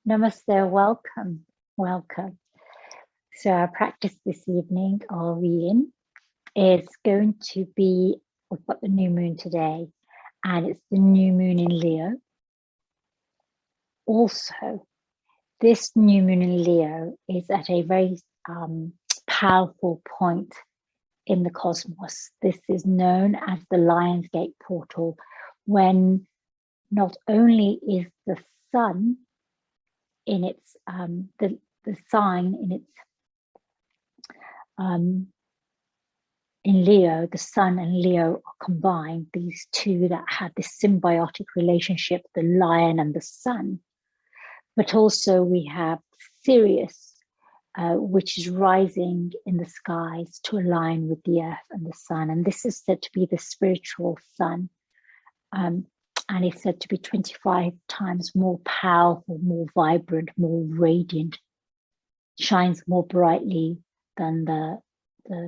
Namaste, welcome, welcome. So our practice this evening of Yin is going to be, we've got the new moon today, and it's the new moon in Leo. Also, this new moon in Leo is at a very powerful point in the cosmos. This is known as the Lionsgate Portal, when not only is the sun in its the sign in its in Leo, the sun and Leo are combined, these two that have this symbiotic relationship, the lion and the sun. But also we have Sirius, which is rising in the skies to align with the earth and the sun, and this is said to be the spiritual sun. And it's said to be 25 times more powerful, more vibrant, more radiant, shines more brightly than the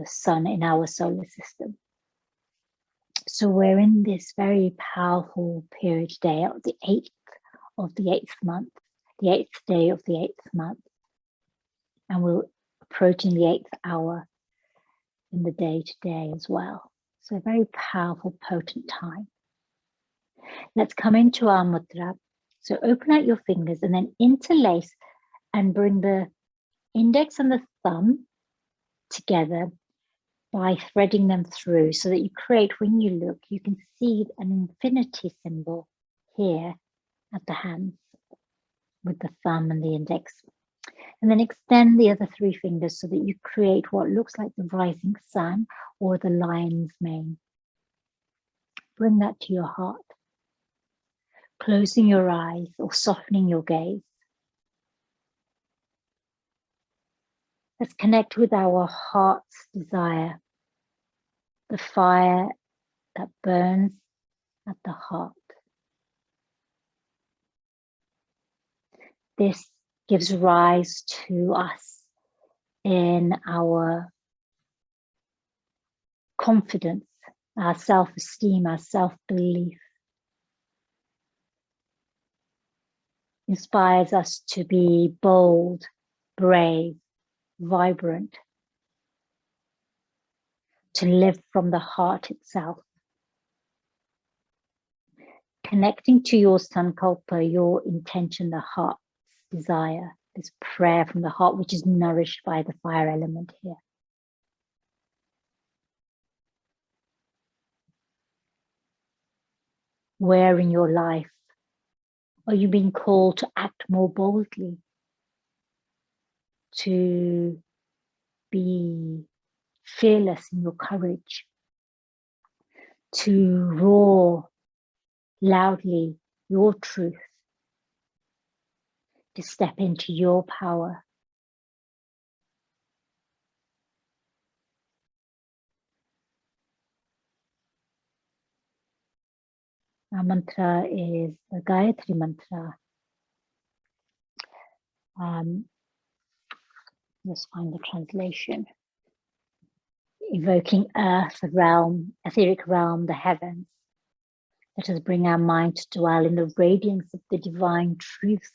sun in our solar system. So we're in this very powerful period today, the 8th of the 8th month, the 8th day of the 8th month. And we're approaching the 8th hour in the day today as well. So a very powerful, potent time. Let's come into our mudra. So open out your fingers and then interlace and bring the index and the thumb together by threading them through, so that you create, when you look, you can see an infinity symbol here at the hands with the thumb and the index. And then extend the other 3 fingers so that you create what looks like the rising sun or the lion's mane. Bring that to your heart, closing your eyes or softening your gaze. Let's connect with our heart's desire, the fire that burns at the heart. This gives rise to us in our confidence, our self-esteem, our self-belief. Inspires us to be bold, brave, vibrant, to live from the heart itself. Connecting to your sankalpa, your intention, the heart's desire, this prayer from the heart, which is nourished by the fire element here. Where in your life are you being called to act more boldly, to be fearless in your courage, to roar loudly your truth, to step into your power? Our mantra is the Gāyatrī mantra. Let's find the translation. Evoking earth, the realm, etheric realm, the heavens. Let us bring our mind to dwell in the radiance of the divine truth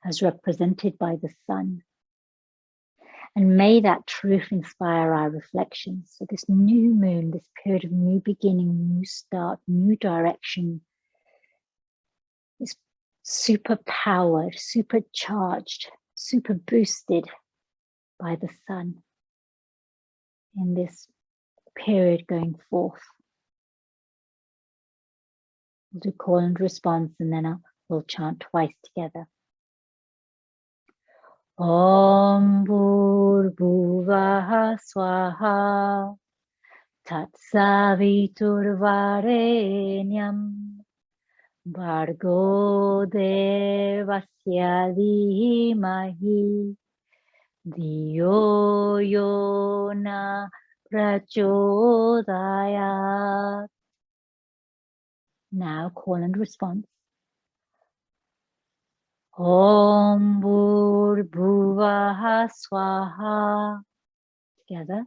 as represented by the sun. And may that truth inspire our reflections. So this new moon, this period of new beginning, new start, new direction, is super powered, supercharged, super boosted by the sun in this period going forth. We'll do call and response, and then we'll chant twice together. Om bhūr bhuvaḥ svaḥ tat savitur vareṇyaṃ bhargo devasya dhīmahi dhiyo yo na pracodayāt. Now call and response. Om bhūr bhuvaḥ svaḥ. Together.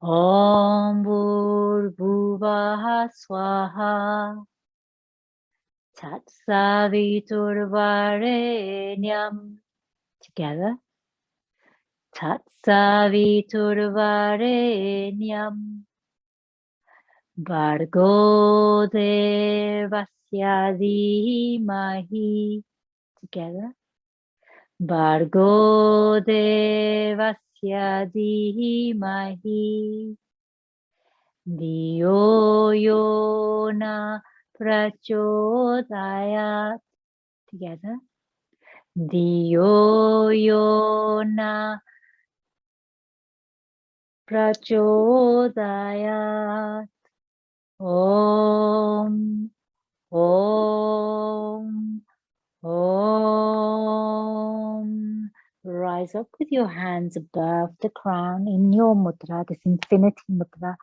Om bhūr bhuvaḥ svaḥ Tat savitur vareṇyaṃ. Together. Tat savitur vareṇyaṃ. Bhargo devasya dhīmahi. Together. Bhargo devasya dhīmahi. Dhiyo yona pracodayāt. Together. Dhiyo yona pracodayāt. Om, Om, Om. Rise up with your hands above the crown in your mudra, this infinity mudra,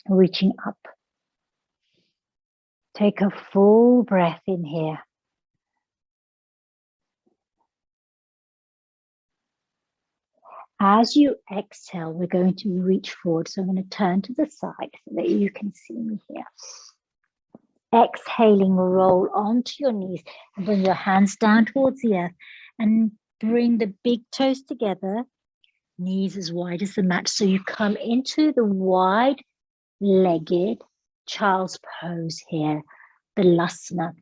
reaching up. Take a full breath in here. As you exhale, we're going to reach forward. So I'm going to turn to the side so that you can see me here. Exhaling, roll onto your knees and bring your hands down towards the earth and bring the big toes together, knees as wide as the mat. So you come into the wide-legged child's pose here, Balasana.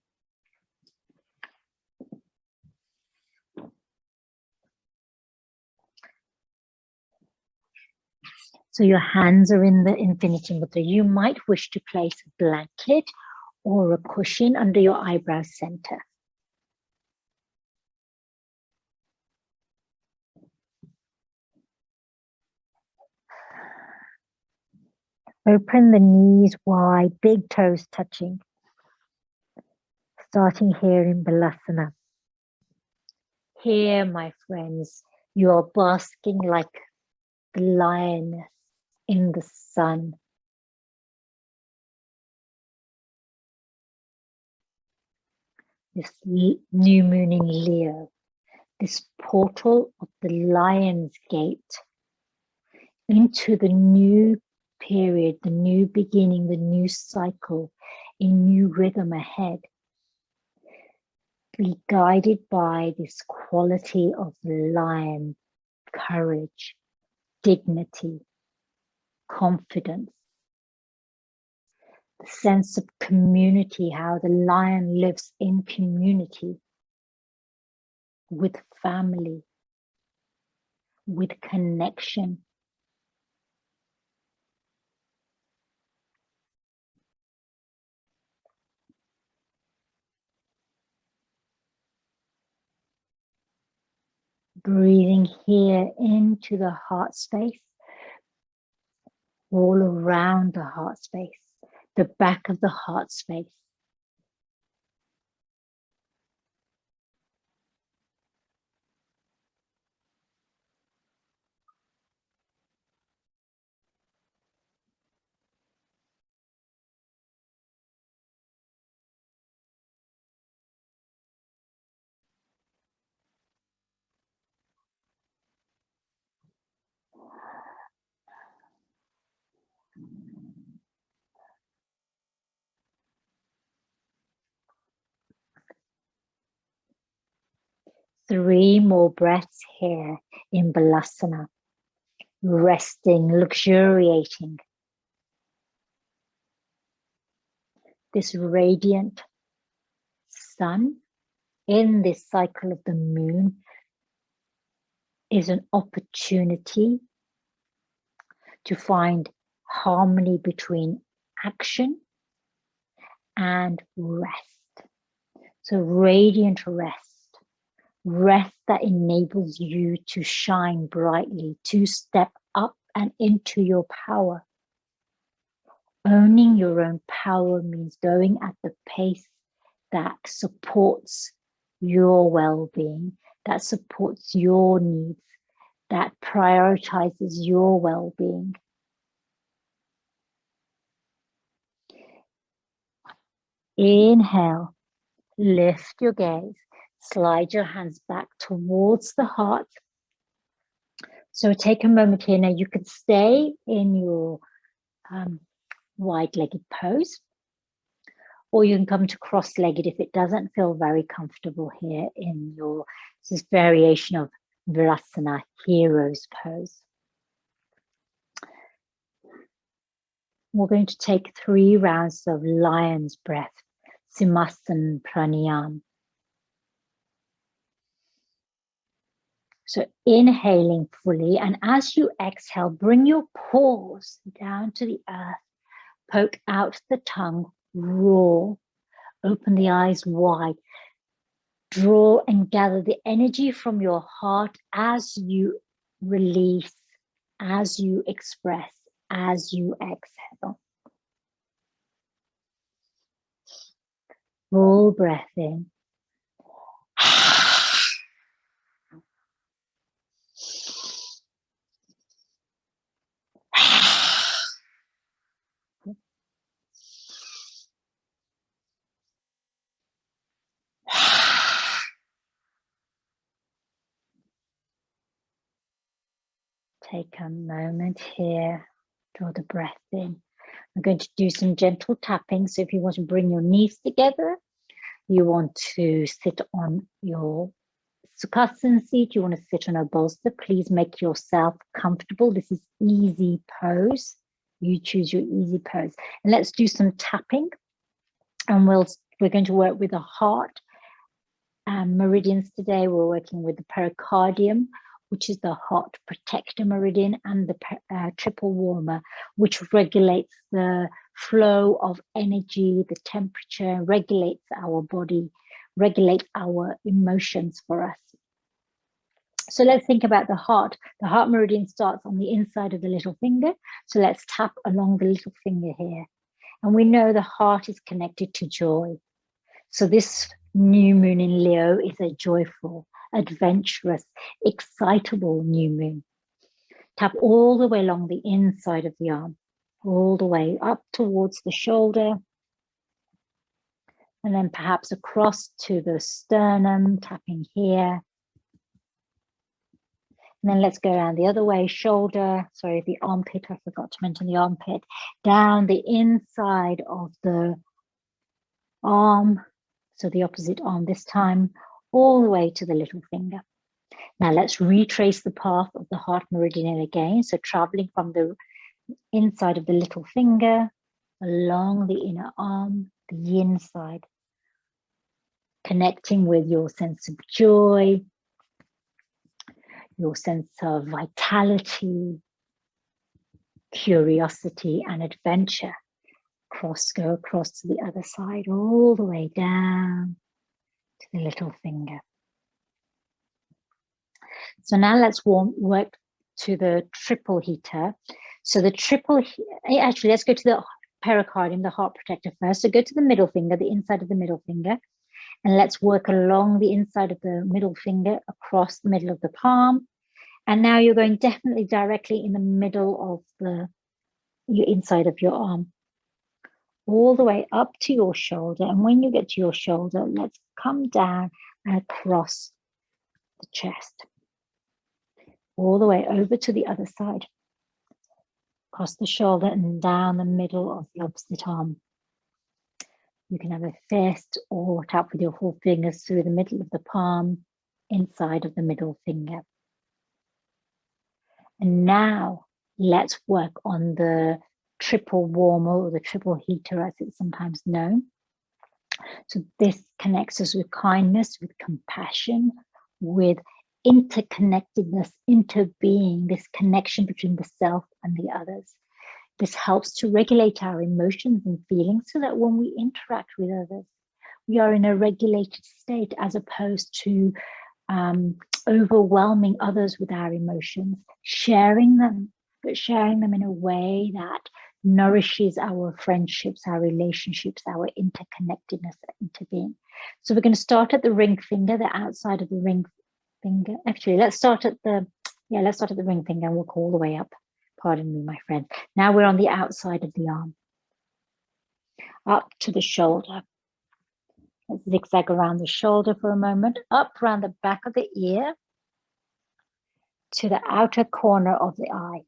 So your hands are in the infinity mudra. You might wish to place a blanket or a cushion under your eyebrow center. Open the knees wide, big toes touching. Starting here in Balasana. Here, my friends, you are basking like the lioness in the sun. This new moon in Leo, this portal of the Lionsgate into the new period, the new beginning, the new cycle, a new rhythm ahead. Be guided by this quality of the lion, courage, dignity, confidence, the sense of community, how the lion lives in community, with family, with connection. Breathing here into the heart space, all around the heart space, the back of the heart space. Three more breaths here in Balasana, resting, luxuriating. This radiant sun in this cycle of the moon is an opportunity to find harmony between action and rest. So radiant rest. Rest that enables you to shine brightly, to step up and into your power. Owning your own power means going at the pace that supports your well-being, that supports your needs, that prioritizes your well-being. Inhale, lift your gaze. Slide your hands back towards the heart. So take a moment here. Now you can stay in your wide-legged pose, or you can come to cross-legged if it doesn't feel very comfortable here in your this variation of Virasana, hero's pose. We're going to take 3 rounds of lion's breath, Simhasan Pranayam. So inhaling fully, and as you exhale, bring your paws down to the earth, poke out the tongue, roar, open the eyes wide, draw and gather the energy from your heart as you release, as you express, as you exhale. Full breath in. Take a moment here, draw the breath in. I'm going to do some gentle tapping. So if you want to bring your knees together, you want to sit on your Sukhasana seat, you want to sit on a bolster, please make yourself comfortable. This is easy pose. You choose your easy pose. And let's do some tapping. And we're going to work with the heart meridians today. We're working with the pericardium, which is the heart protector meridian, and the triple warmer, which regulates the flow of energy, the temperature, regulates our body, regulates our emotions for us. So let's think about the heart. The heart meridian starts on the inside of the little finger. So let's tap along the little finger here. And we know the heart is connected to joy. So this new moon in Leo is a joyful, adventurous, excitable new moon. Tap all the way along the inside of the arm, all the way up towards the shoulder, and then perhaps across to the sternum, tapping here. And then let's go around the other way, shoulder, sorry, the armpit, I forgot to mention the armpit, down the inside of the arm, so the opposite arm this time, all the way to the little finger. Now let's retrace the path of the heart meridian again. So traveling from the inside of the little finger, along the inner arm, the yin side, connecting with your sense of joy, your sense of vitality, curiosity, and adventure. Go across to the other side, all the way down to the little finger. So now let's work to the triple heater. So the triple, actually, let's go to the pericardium, the heart protector first. So go to the middle finger, the inside of the middle finger, and let's work along the inside of the middle finger, across the middle of the palm. And now you're going definitely directly in the middle of your inside of your arm, all the way up to your shoulder. And when you get to your shoulder, let's come down and across the chest, all the way over to the other side, across the shoulder and down the middle of the opposite arm. You can have a fist or tap with your 4 fingers through the middle of the palm, inside of the middle finger. And now let's work on the triple warmer, or the triple heater as it's sometimes known. So this connects us with kindness, with compassion, with interconnectedness, interbeing, this connection between the self and the others. This helps to regulate our emotions and feelings so that when we interact with others, we are in a regulated state, as opposed to overwhelming others with our emotions, sharing them, but sharing them in a way that nourishes our friendships, our relationships, our interconnectedness, interbeing. So we're going to start at the ring finger, the outside of the ring finger. Actually, let's start at the ring finger and walk all the way up. Pardon me, my friend. Now we're on the outside of the arm, up to the shoulder. Let's zigzag around the shoulder for a moment, up around the back of the ear to the outer corner of the eye.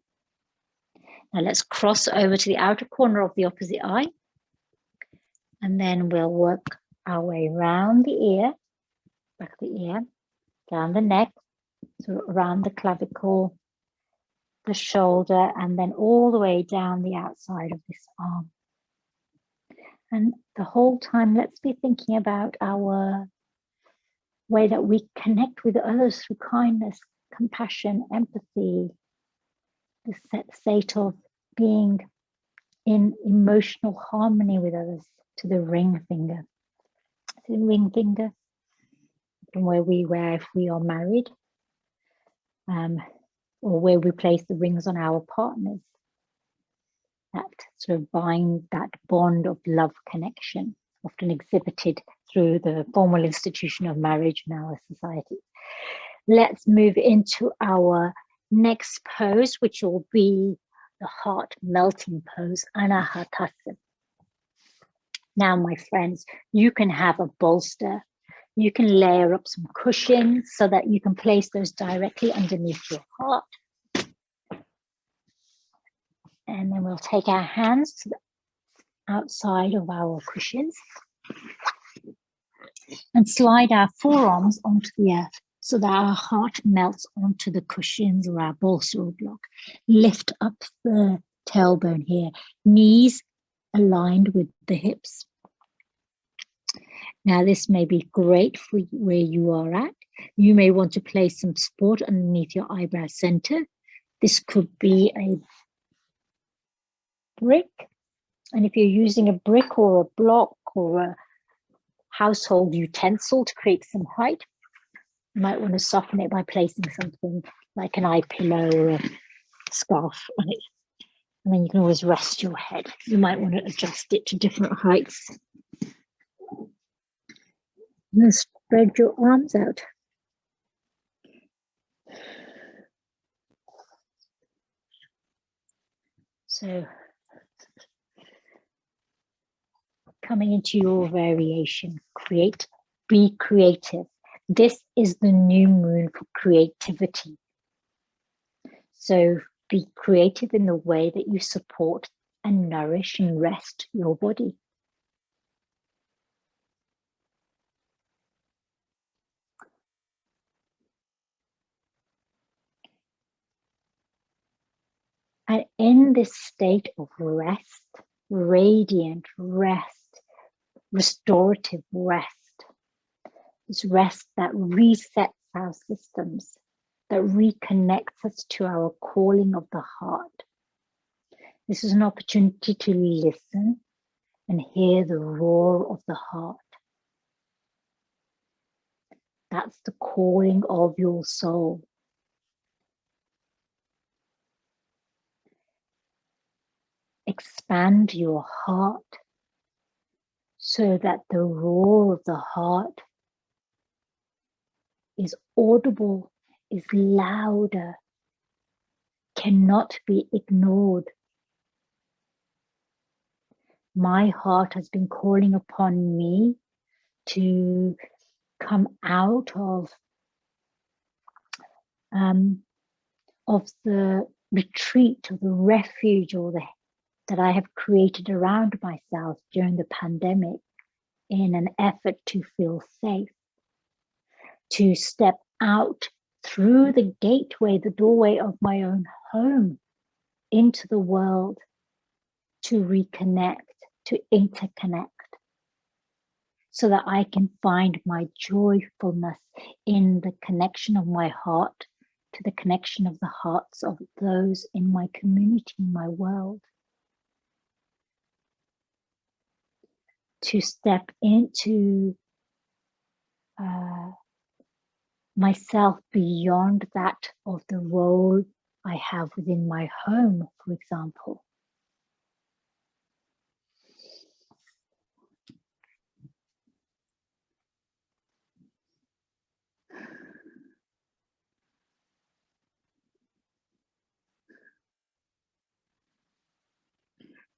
Now let's cross over to the outer corner of the opposite eye And then we'll work our way around the ear, back of the ear, down the neck, so around the clavicle, the shoulder, and then all the way down the outside of this arm. And the whole time, let's be thinking about our way that we connect with others through kindness, compassion, empathy, the state of being in emotional harmony with others, to the ring finger. The ring finger, from where we wear if we are married, or where we place the rings on our partners. That sort of bind, that bond of love connection, often exhibited through the formal institution of marriage in our society. Let's move into our next pose, which will be the heart melting pose, Anahatasana. Now, my friends, you can have a bolster. You can layer up some cushions so that you can place those directly underneath your heart. And then we'll take our hands to the outside of our cushions and slide our forearms onto the earth so that our heart melts onto the cushions or our bolster or block. Lift up the tailbone here, knees aligned with the hips. Now, this may be great for where you are at. You may want to place some support underneath your eyebrow center. This could be a brick. And if you're using a brick or a block or a household utensil to create some height, you might want to soften it by placing something like an eye pillow or a scarf on it. And then you can always rest your head. You might want to adjust it to different heights. And spread your arms out. So, coming into your variation, be creative. This is the new moon for creativity. So be creative in the way that you support and nourish and rest your body. And in this state of rest, radiant rest, restorative rest, this rest that resets our systems, that reconnects us to our calling of the heart. This is an opportunity to listen and hear the roar of the heart. That's the calling of your soul. Expand your heart so that the roar of the heart is audible, is louder, cannot be ignored. My heart has been calling upon me to come out of the retreat or the refuge or that I have created around myself during the pandemic in an effort to feel safe, to step out through the gateway, the doorway of my own home into the world, to reconnect, to interconnect, so that I can find my joyfulness in the connection of my heart to the connection of the hearts of those in my community, in my world. To step into myself beyond that of the role I have within my home, for example.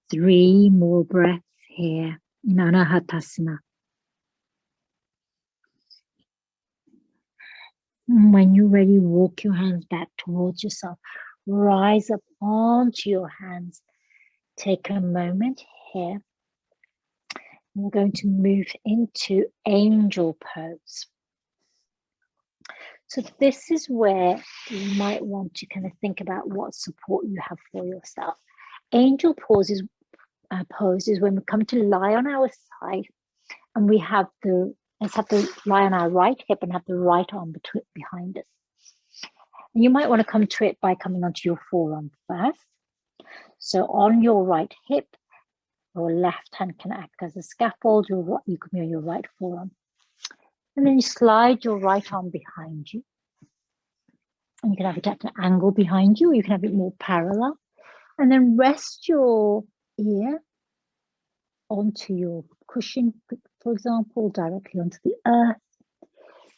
Three more breaths here in Anahatasana. And when you're ready, walk your hands back towards yourself. Rise up onto your hands. Take a moment here. We're going to move into angel pose. So this is where you might want to kind of think about what support you have for yourself. Angel pose is when we come to lie on our side, and we have let's have to lie on our right hip and have the right arm behind us. And you might want to come to it by coming onto your forearm first. So on your right hip, your left hand can act as a scaffold. You can be on your right forearm. And then you slide your right arm behind you. And you can have it at an angle behind you, or you can have it more parallel. And then rest your ear onto your cushion, for example, directly onto the earth.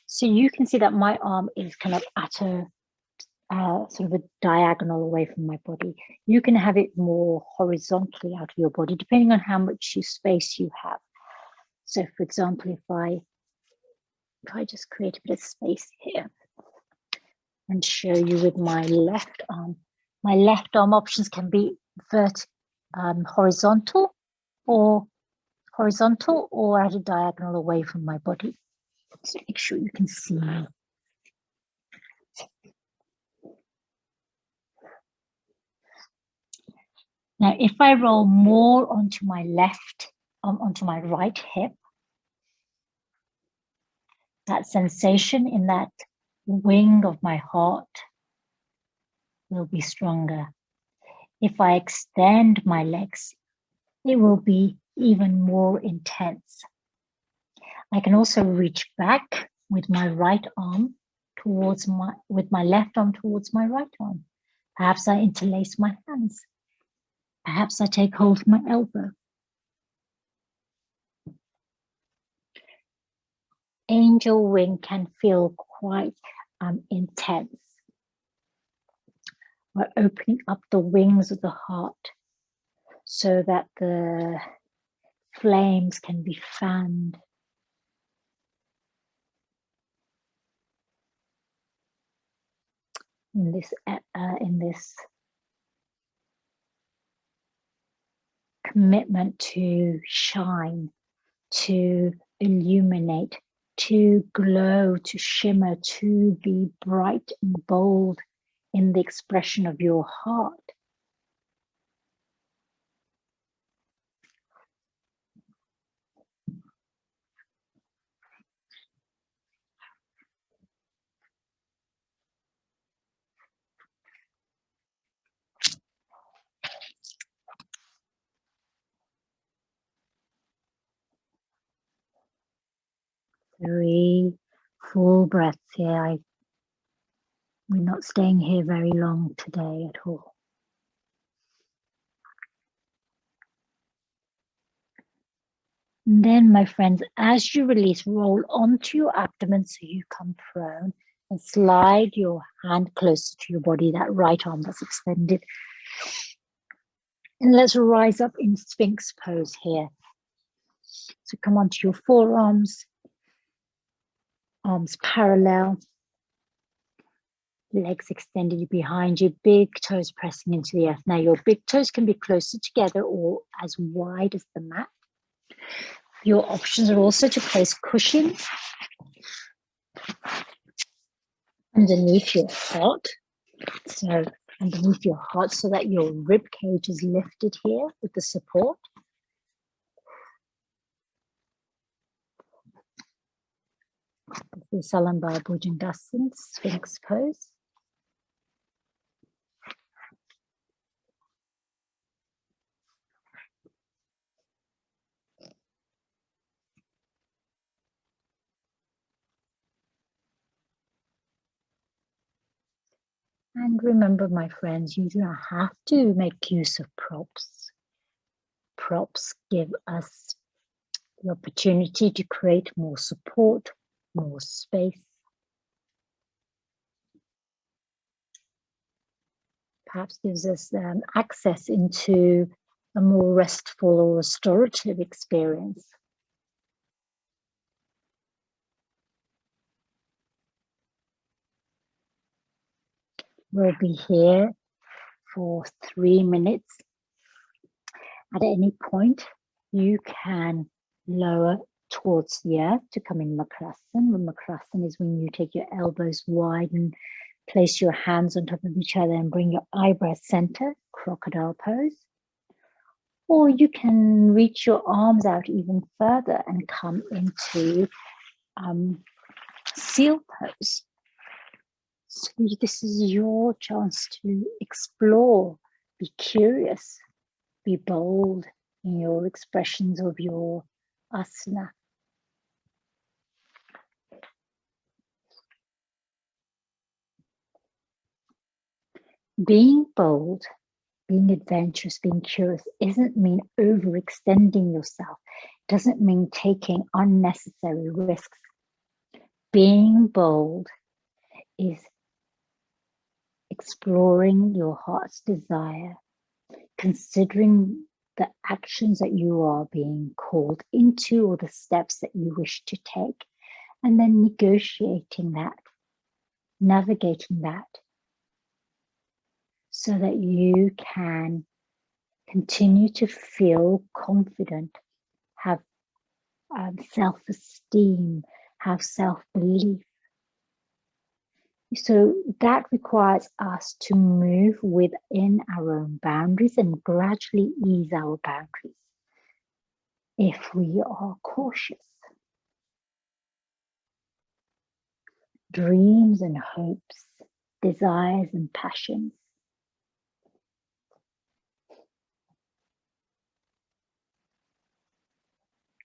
So you can see that my arm is kind of at a sort of a diagonal away from my body. You can have it more horizontally out of your body, depending on how much space you have. So for example, if I just create a bit of space here and show you with my left arm options can be horizontal or at a diagonal away from my body. So make sure you can see me. Now, if I roll more onto my onto my right hip, that sensation in that wing of my heart will be stronger. If I extend my legs, it will be even more intense. I can also reach back with my right arm with my left arm towards my right arm. Perhaps I interlace my hands. Perhaps I take hold of my elbow. Angel wing can feel quite intense. We're opening up the wings of the heart so that the flames can be fanned. In this commitment to shine, to illuminate, to glow, to shimmer, to be bright and bold in the expression of your heart. Three full breaths here. We're not staying here very long today at all. And then, my friends, as you release, roll onto your abdomen so you come prone and slide your hand closer to your body, that right arm that's extended. And let's rise up in Sphinx pose here. So come onto your forearms, arms parallel, legs extended behind you, big toes pressing into the earth. Now your big toes can be closer together or as wide as the mat. Your options are also to place cushions underneath your heart. So underneath your heart so that your rib cage is lifted here with the support. This is Salambar Bhujangasana, Sphinx pose. And remember, my friends, you do not have to make use of props. Props give us the opportunity to create more support, more space. Perhaps gives us access into a more restful or restorative experience. We'll be here for 3 minutes. At any point, you can lower towards the earth to come in Makrasana. Makrasana is when you take your elbows wide and place your hands on top of each other and bring your eyebrows center, crocodile pose. Or you can reach your arms out even further and come into seal pose. So this is your chance to explore, be curious, be bold in your expressions of your asana. Being bold, being adventurous, being curious doesn't mean overextending yourself. It doesn't mean taking unnecessary risks. Being bold is exploring your heart's desire, considering the actions that you are being called into or the steps that you wish to take, and then negotiating that, navigating that, so that you can continue to feel confident, have self-esteem, have self-belief. So that requires us to move within our own boundaries and gradually ease our boundaries if we are cautious. Dreams and hopes, desires and passions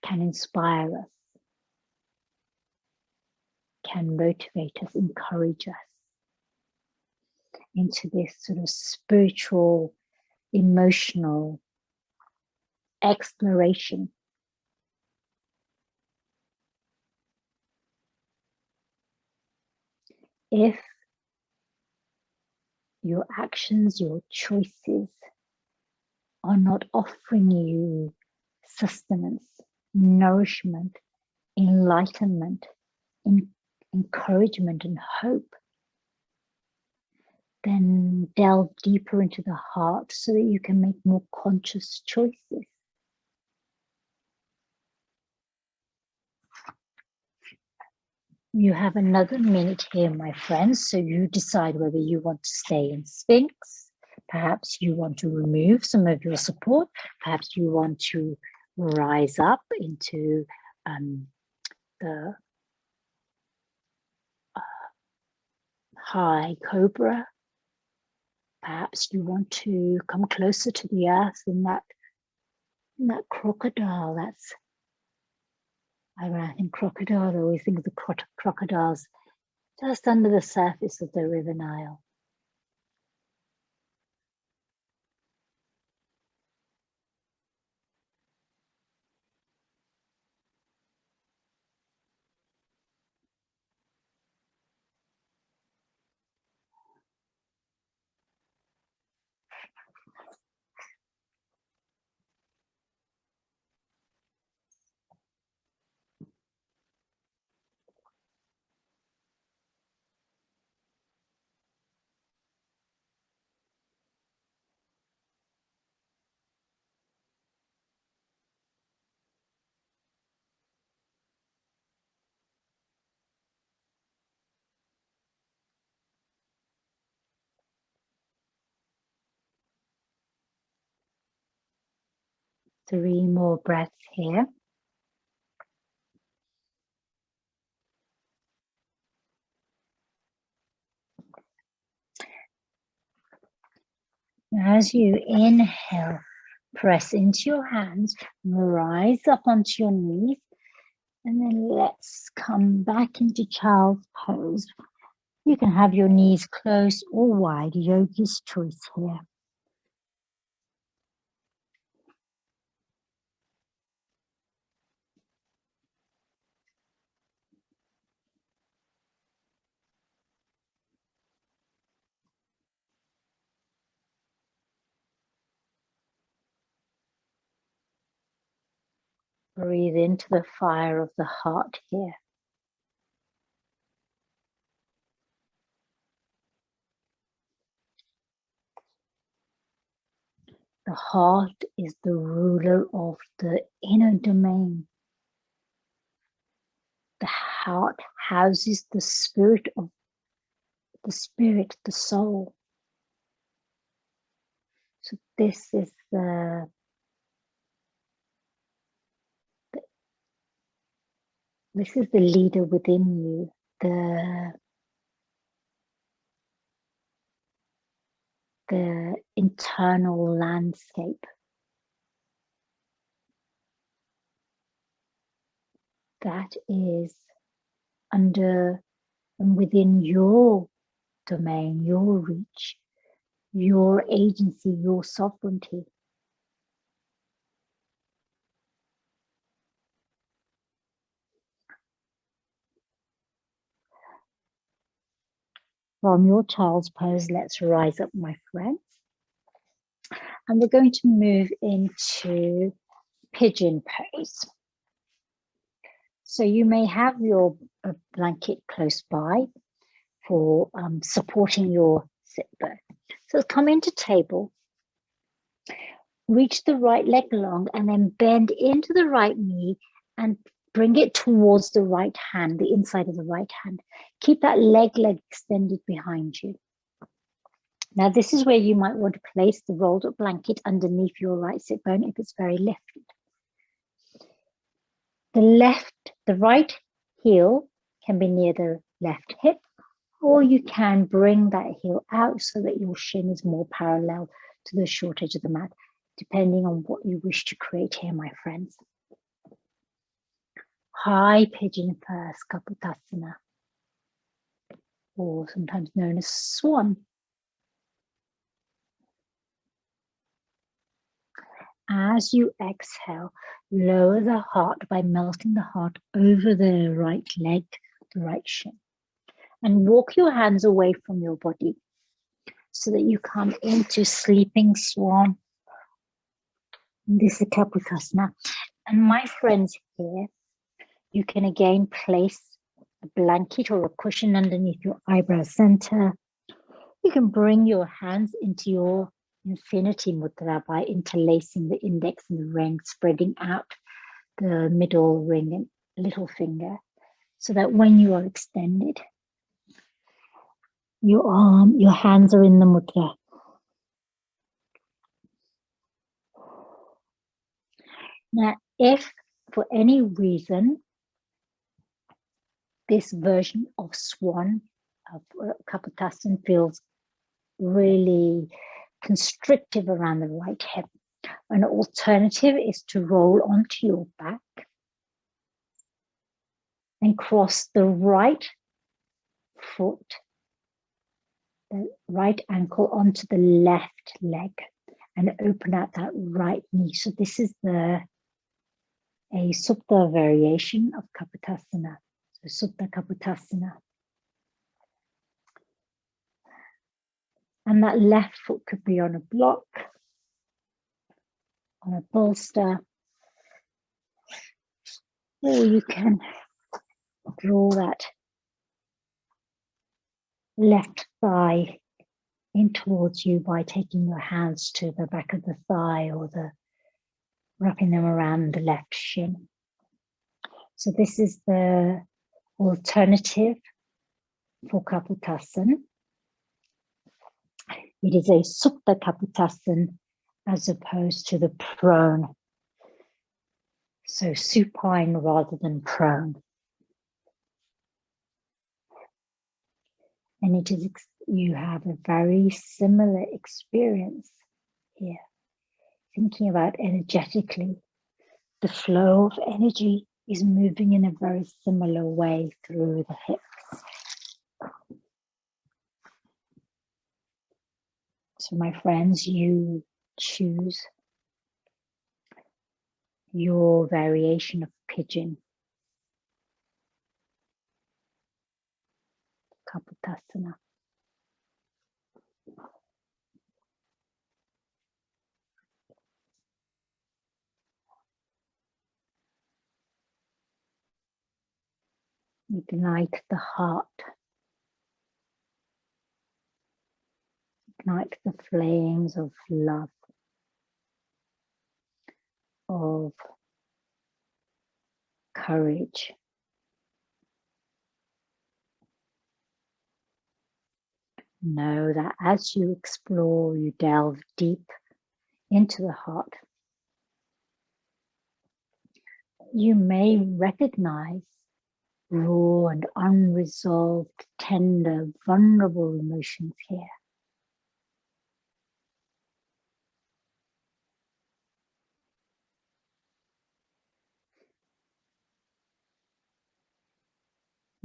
can inspire us, can motivate us, encourage us into this sort of spiritual, emotional exploration. If your actions, your choices are not offering you sustenance, nourishment, enlightenment, encouragement and hope, then delve deeper into the heart so that you can make more conscious choices. You have another minute here, my friends, so you decide whether you want to stay in Sphinx. Perhaps you want to remove some of your support. Perhaps you want to rise up into the high cobra. Perhaps you want to come closer to the earth in that crocodile. I think crocodile, I always think of the crocodiles just under the surface of the River Nile. Three more breaths here. As you inhale, press into your hands, rise up onto your knees, and then let's come back into child's pose. You can have your knees closed or wide, yogi's choice here. Breathe into the fire of the heart here. The heart is the ruler of the inner domain, The heart houses the spirit of the soul. So this is the leader within you, the internal landscape that is under and within your domain, your reach, your agency, your sovereignty. From your child's pose, let's rise up, my friends. And we're going to move into pigeon pose. So you may have your blanket close by for supporting your sit bone. So come into table, reach the right leg along, and then bend into the right knee and bring it towards the right hand, the inside of the right hand. Keep that leg extended behind you. Now, this is where you might want to place the rolled up blanket underneath your right sit bone if it's very lifted. The right heel can be near the left hip, or you can bring that heel out so that your shin is more parallel to the short edge of the mat, depending on what you wish to create here, my friends. High pigeon first, Kapotasana, or sometimes known as swan. As you exhale, lower the heart by melting the heart over the right leg, the right shin, and walk your hands away from your body so that you come into sleeping swan. This is Kapotasana. And my friends here, you can again place a blanket or a cushion underneath your eyebrow center. You can bring your hands into your infinity mudra by interlacing the index and the ring, spreading out the middle ring and little finger, so that when you are extended, your hands are in the mudra. Now, if for any reason this version of swan, of Kapotasana, feels really constrictive around the right hip, an alternative is to roll onto your back and cross the right foot, the right ankle onto the left leg and open out that right knee. So this is a Supta variation of Kapotasana, so Supta Kapotasana. And that left foot could be on a block, on a bolster, or you can draw that left thigh in towards you by taking your hands to the back of the thigh or wrapping them around the left shin. So this is the alternative for Kapotasana. It is a Supta Kapotasana as opposed to the prone. So supine rather than prone. And it is, you have a very similar experience here. Thinking about energetically, the flow of energy is moving in a very similar way through the hips. So my friends, you choose your variation of pigeon, Kapotasana. Ignite the heart. Ignite the flames of love, of courage, know that as you explore, you delve deep into the heart, you may recognize raw and unresolved, tender, vulnerable emotions here.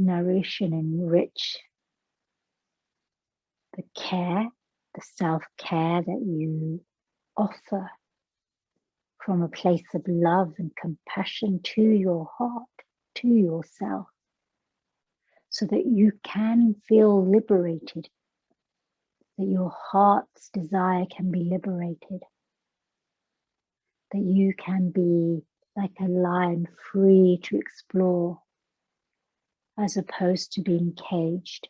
Nourish and enrich the care, the self-care that you offer from a place of love and compassion to your heart, to yourself, so that you can feel liberated, that your heart's desire can be liberated, that you can be like a lion, free to explore, as opposed to being caged.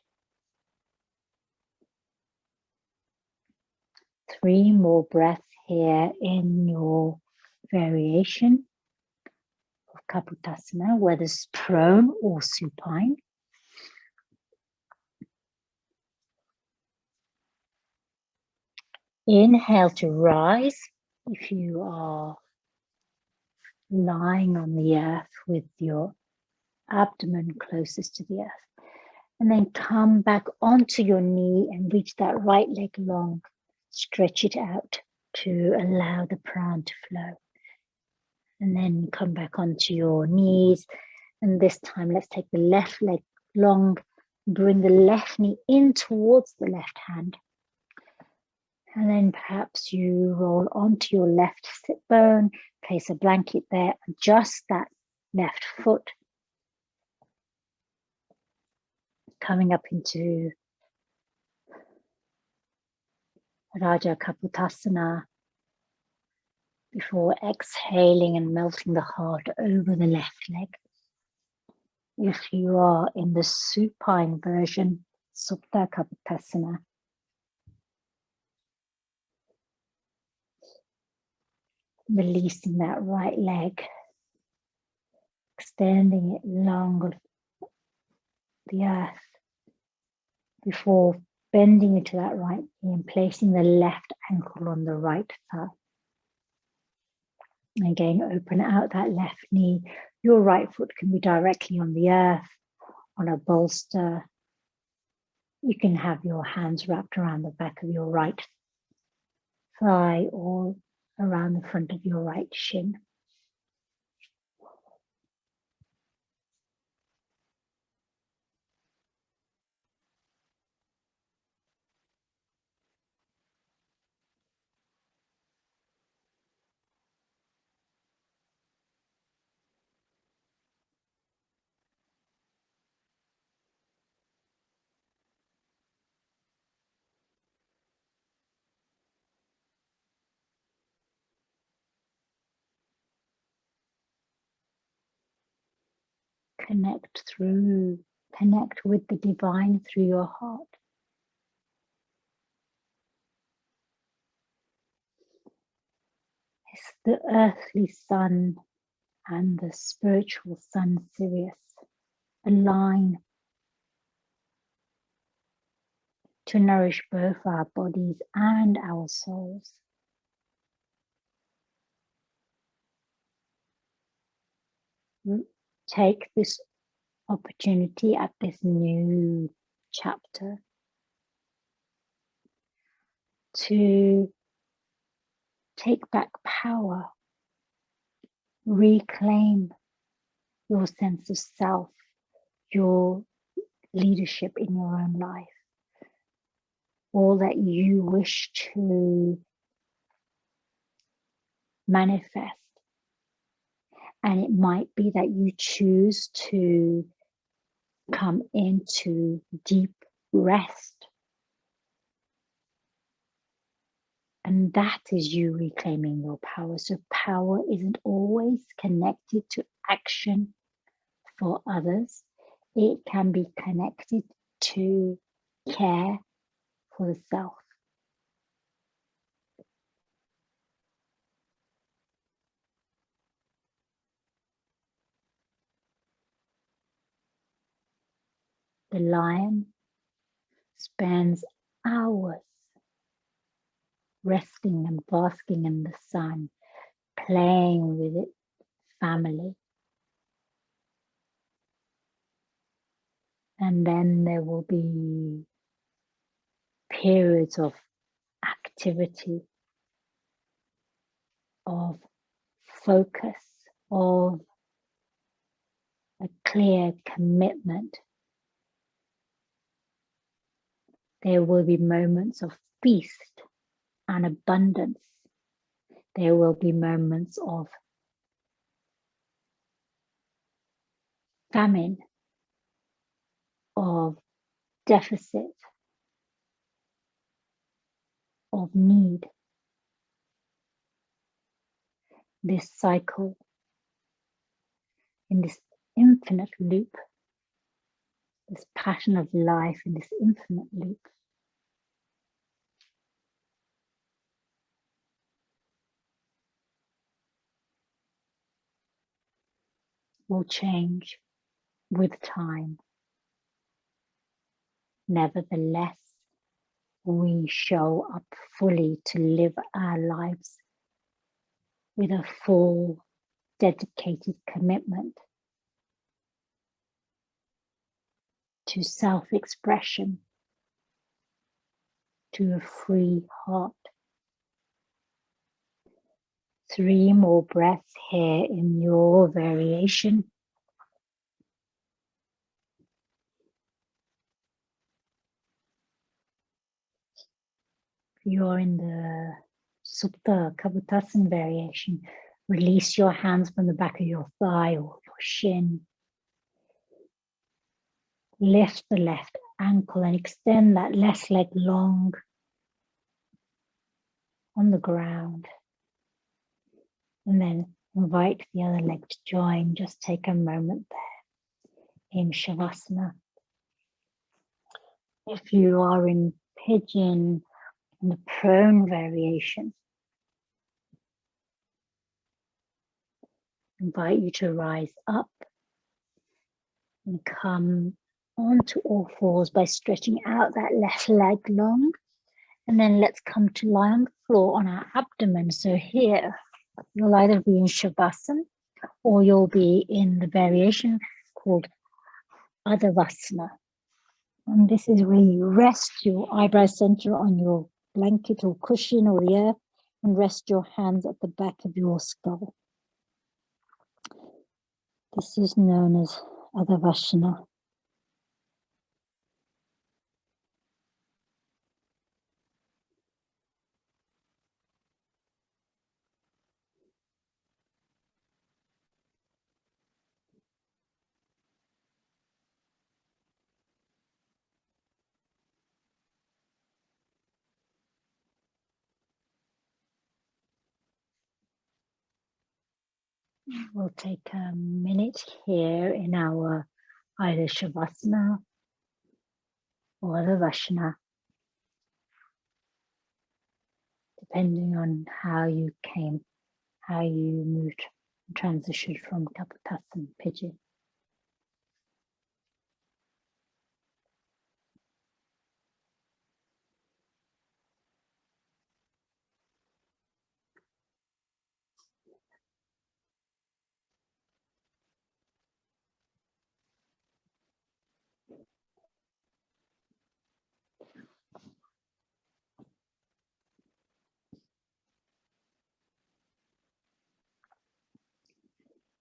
3 more breaths here in your variation of Kapotasana, whether it's prone or supine. Inhale to rise if you are lying on the earth with your abdomen closest to the earth. And then come back onto your knee and reach that right leg long. Stretch it out to allow the prana to flow. And then come back onto your knees. And this time, let's take the left leg long, bring the left knee in towards the left hand. And then perhaps you roll onto your left sit bone, place a blanket there, adjust that left foot. Coming up into Raja Kapotasana before exhaling and melting the heart over the left leg. If you are in the supine version, Supta Kapotasana, releasing that right leg, extending it long of the earth before bending into that right knee and placing the left ankle on the right thigh. Again, open out that left knee. Your right foot can be directly on the earth, on a bolster. You can have your hands wrapped around the back of your right thigh or around the front of your right shin. Connect with the divine through your heart. It's the earthly sun and the spiritual sun, Sirius, align to nourish both our bodies and our souls. Take this opportunity at this new chapter to take back power, reclaim your sense of self, your leadership in your own life, all that you wish to manifest. And it might be that you choose to come into deep rest. And that is you reclaiming your power. So power isn't always connected to action for others. It can be connected to care for the self. The lion spends hours resting and basking in the sun, playing with its family. And then there will be periods of activity, of focus, of a clear commitment. There will be moments of feast and abundance. There will be moments of famine, of deficit, of need. This cycle, in this infinite loop, this pattern of life in this infinite loop, will change with time. Nevertheless, we show up fully to live our lives with a full, dedicated commitment to self-expression, to a free heart. 3 more breaths here in your variation. If you're in the Supta Kavutasana variation, release your hands from the back of your thigh or your shin. Lift the left ankle and extend that left leg long on the ground. And then invite the other leg to join. Just take a moment there in Shavasana. If you are in Pigeon, in the prone variation, invite you to rise up and come onto all fours by stretching out that left leg long. And then let's come to lie on the floor on our abdomen. So here, you'll either be in Shavasana or you'll be in the variation called Adavasana. And this is where you rest your eyebrow center on your blanket or cushion or the earth and rest your hands at the back of your skull. This is known as Adavasana. We'll take a minute here in our either Shavasana or Adavasana, depending on how you came, how you moved, transitioned from Kavutasana, Pigeon.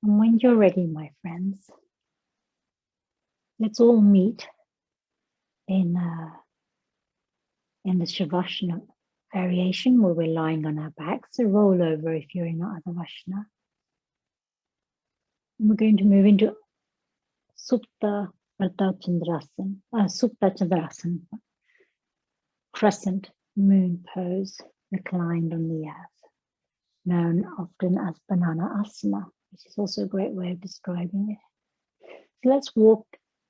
And when you're ready, my friends, let's all meet in the Shavasana variation where we're lying on our backs. So roll over if you're in Adavasana. And we're going to move into Supta Chandrasana, Crescent Moon Pose, reclined on the earth, known often as Banana Asana, which is also a great way of describing it. So let's walk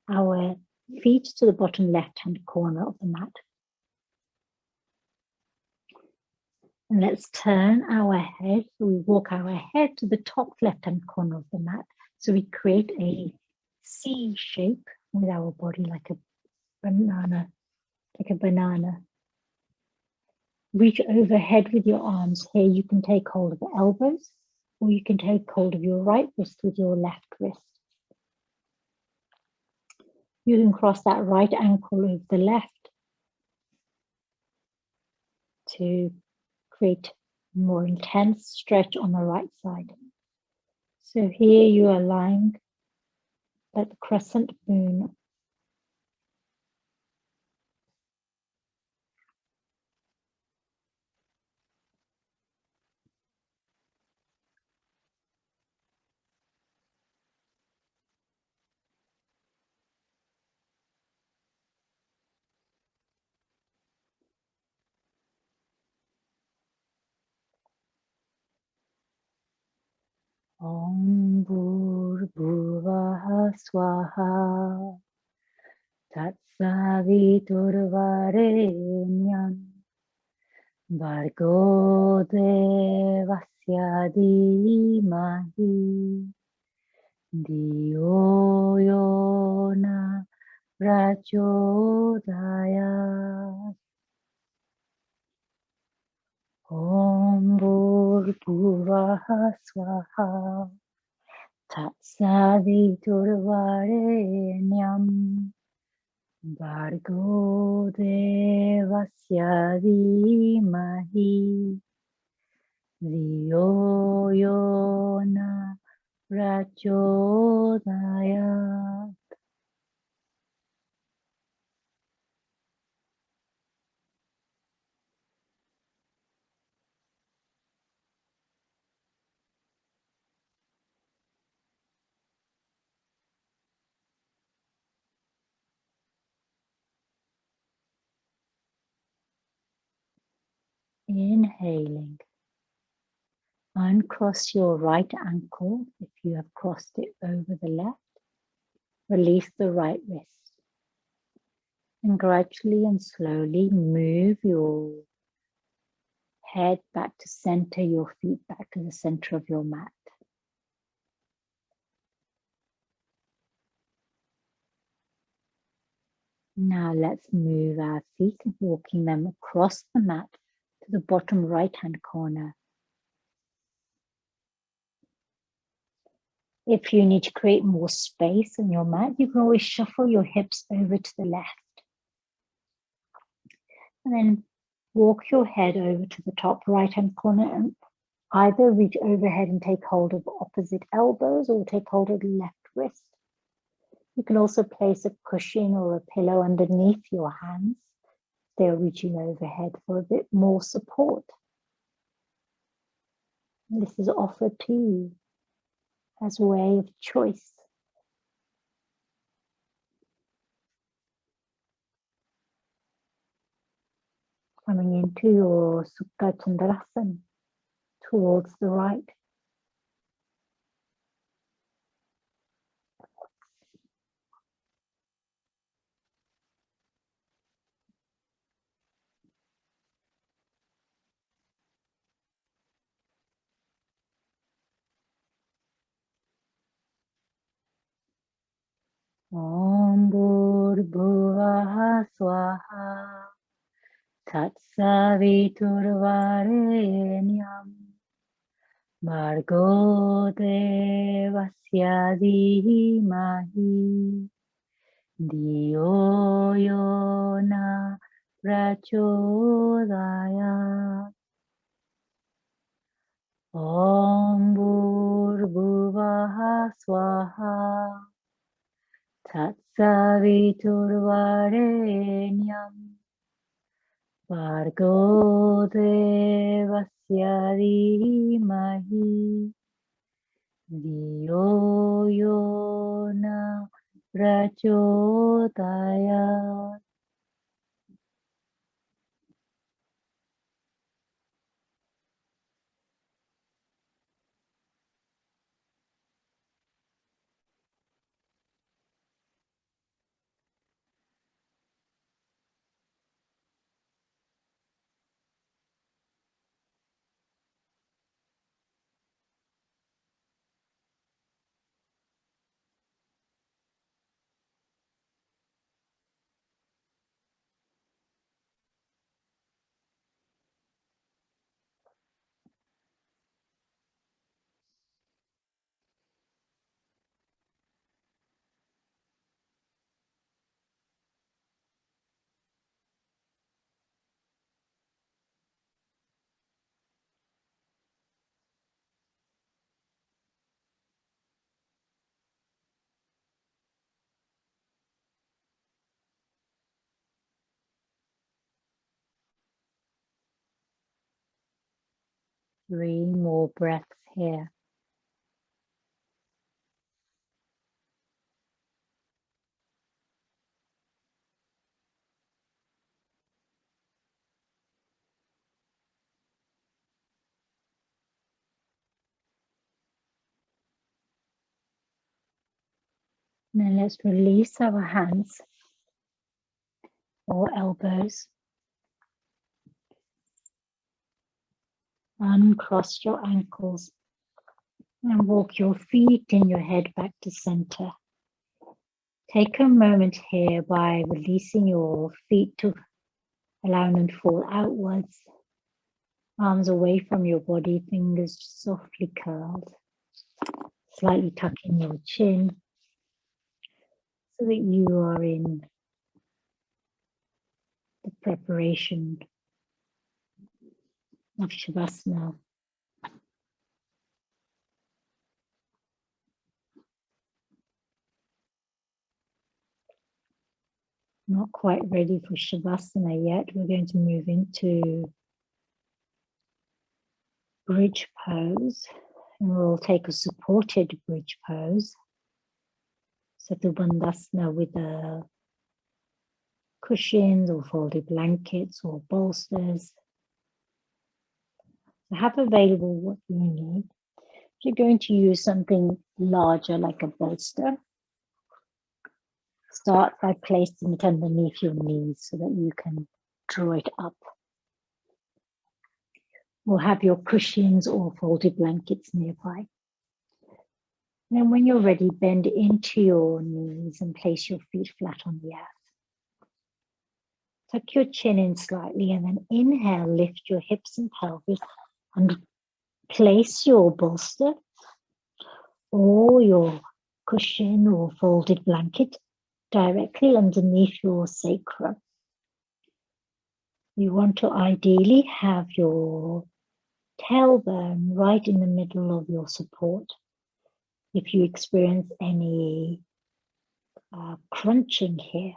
our feet to the bottom left-hand corner of the mat. And let's turn our head. So we walk our head to the top left-hand corner of the mat. So we create a C shape with our body like a banana, reach overhead with your arms. Here you can take hold of the elbows, or you can take hold of your right wrist with your left wrist. You can cross that right ankle over the left to create more intense stretch on the right side. So here you are lying like the crescent moon. Om bhūr bhuvaḥ svaḥ savitur vareṇyaṃ bhargo devasya dhīmahi dhiyo yona pracodayāt. Om bhūr bhuvaḥ svaḥ savitur vareṇyaṃ bhargo devasya dhīmahi dhiyo yona pracodayāt. Inhaling. Uncross your right ankle if you have crossed it over the left. Release the right wrist. And gradually and slowly move your head back to center, your feet back to the center of your mat. Now let's move our feet, walking them across the mat to the bottom right-hand corner. If you need to create more space on your mat, you can always shuffle your hips over to the left. And then walk your head over to the top right-hand corner and either reach overhead and take hold of opposite elbows or take hold of the left wrist. You can also place a cushion or a pillow underneath your hands. They're reaching overhead for a bit more support. And this is offered to you as a way of choice. Coming into your Sukha Chandrasana towards the right. Om bhūr bhuvaḥ svaḥ savitur vareṇyaṃ bhargo devasya dhīmahi dhiyo yona pracodayāt. Om bhūr bhuvaḥ svaḥ savitur vareṇyaṃ bhargo devasya dhīmahi dhiyo yona pracodayāt. 3 more breaths here. Then let's release our hands or elbows. Uncross your ankles and walk your feet and your head back to center. Take a moment here by releasing your feet to allowing them to fall outwards. Arms away from your body, fingers softly curled. Slightly tucking your chin so that you are in the preparation of Shavasana. Not quite ready for Shavasana yet. We're going to move into bridge pose, and we'll take a supported bridge pose. Setu Bandhasana with the cushions or folded blankets or bolsters. So have available what you need. If you're going to use something larger like a bolster, start by placing it underneath your knees so that you can draw it up. Or have your cushions or folded blankets nearby. And then when you're ready, bend into your knees and place your feet flat on the earth. Tuck your chin in slightly and then inhale, lift your hips and pelvis and place your bolster or your cushion or folded blanket directly underneath your sacrum. You want to ideally have your tailbone right in the middle of your support. If you experience any crunching here,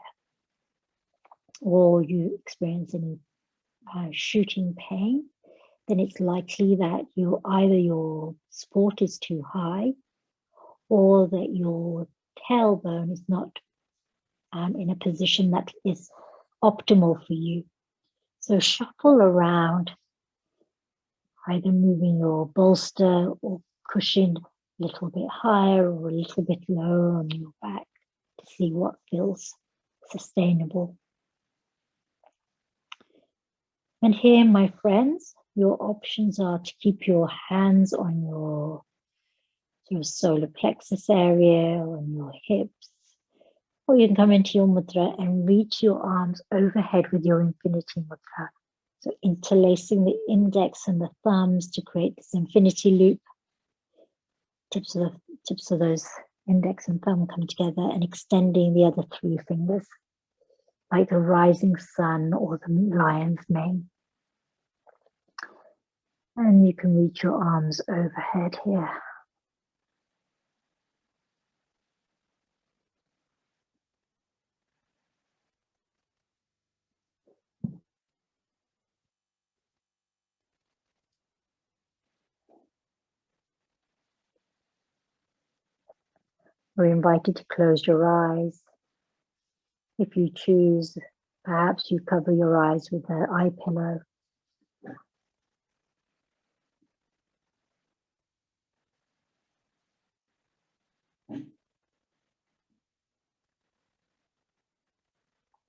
or you experience any shooting pain, then it's likely that either your support is too high or that your tailbone is not in a position that is optimal for you. So shuffle around, either moving your bolster or cushion a little bit higher or a little bit lower on your back to see what feels sustainable. And here, my friends, your options are to keep your hands on your solar plexus area, on your hips, or you can come into your mudra and reach your arms overhead with your infinity mudra. So interlacing the index and the thumbs to create this infinity loop. Tips of those index and thumb come together and extending the other 3 fingers, like the rising sun or the lion's mane. And you can reach your arms overhead here. We're invited to close your eyes. If you choose, perhaps you cover your eyes with an eye pillow.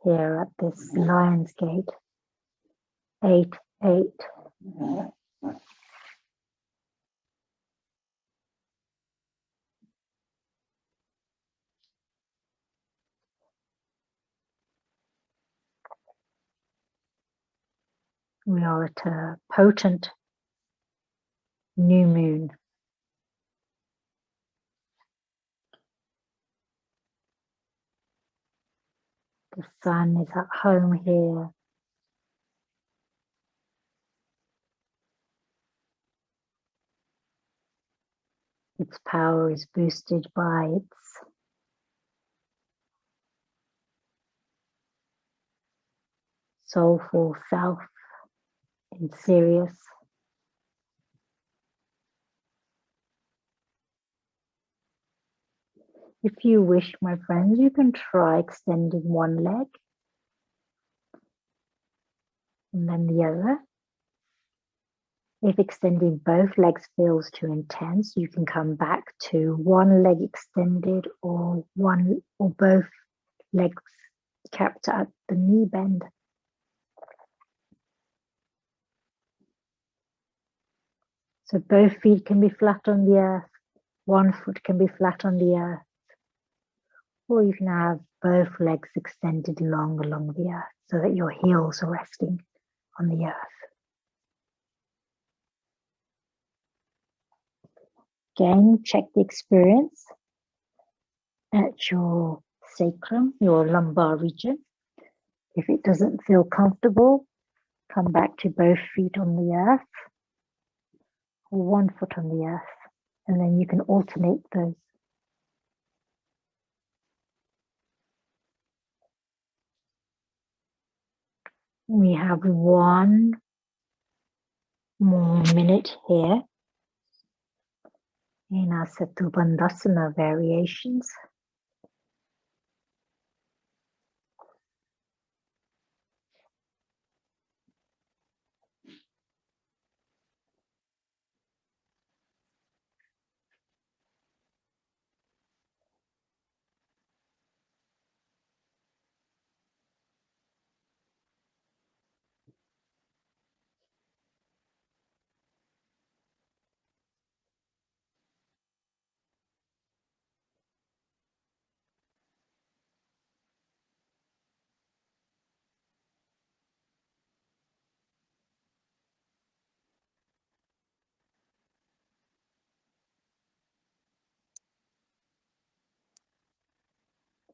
Here at this Lionsgate 8-8. We are at a potent new moon. The sun is at home here. Its power is boosted by its soulful self in Sirius. If you wish, my friends, you can try extending one leg and then the other. If extending both legs feels too intense, you can come back to one leg extended or both legs kept at the knee bend. So both feet can be flat on the earth, one foot can be flat on the earth, or you can have both legs extended long along the earth so that your heels are resting on the earth. Again, check the experience at your sacrum, your lumbar region. If it doesn't feel comfortable, come back to both feet on the earth or one foot on the earth, and then you can alternate those. We have one more minute here in our Satubandhasana variations.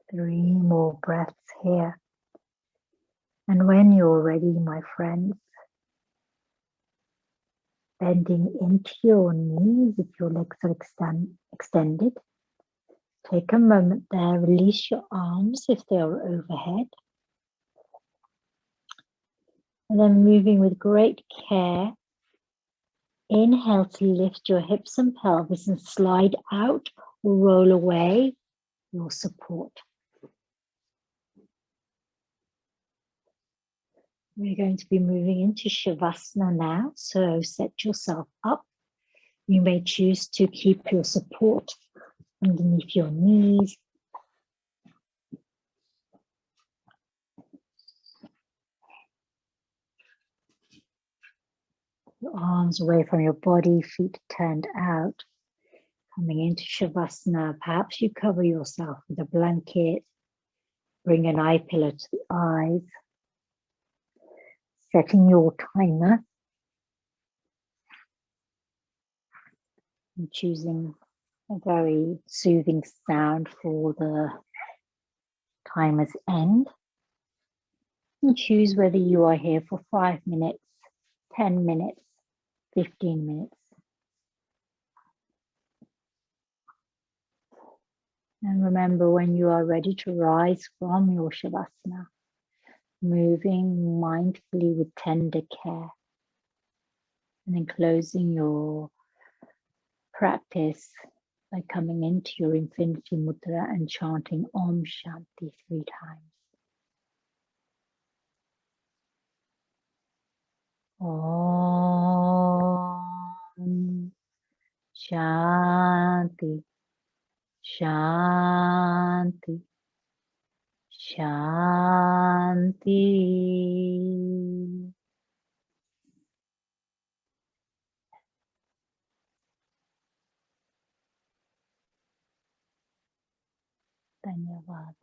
3 more breaths here. And when you're ready, my friends, bending into your knees if your legs are extended. Take a moment there, release your arms if they are overhead. And then moving with great care, inhale to lift your hips and pelvis and slide out or roll away your support. We're going to be moving into Shavasana now, so set yourself up. You may choose to keep your support underneath your knees. Your arms away from your body, feet turned out. Coming into Shavasana, perhaps you cover yourself with a blanket. Bring an eye pillow to the eyes. Setting your timer. And choosing a very soothing sound for the timer's end. And choose whether you are here for 5 minutes, 10 minutes, 15 minutes. And remember, when you are ready to rise from your Shavasana, moving mindfully with tender care, and then closing your practice by coming into your Infinity Mudra and chanting Om Shanti 3 times. Om Shanti Shanti Shanti. Dhanyavad.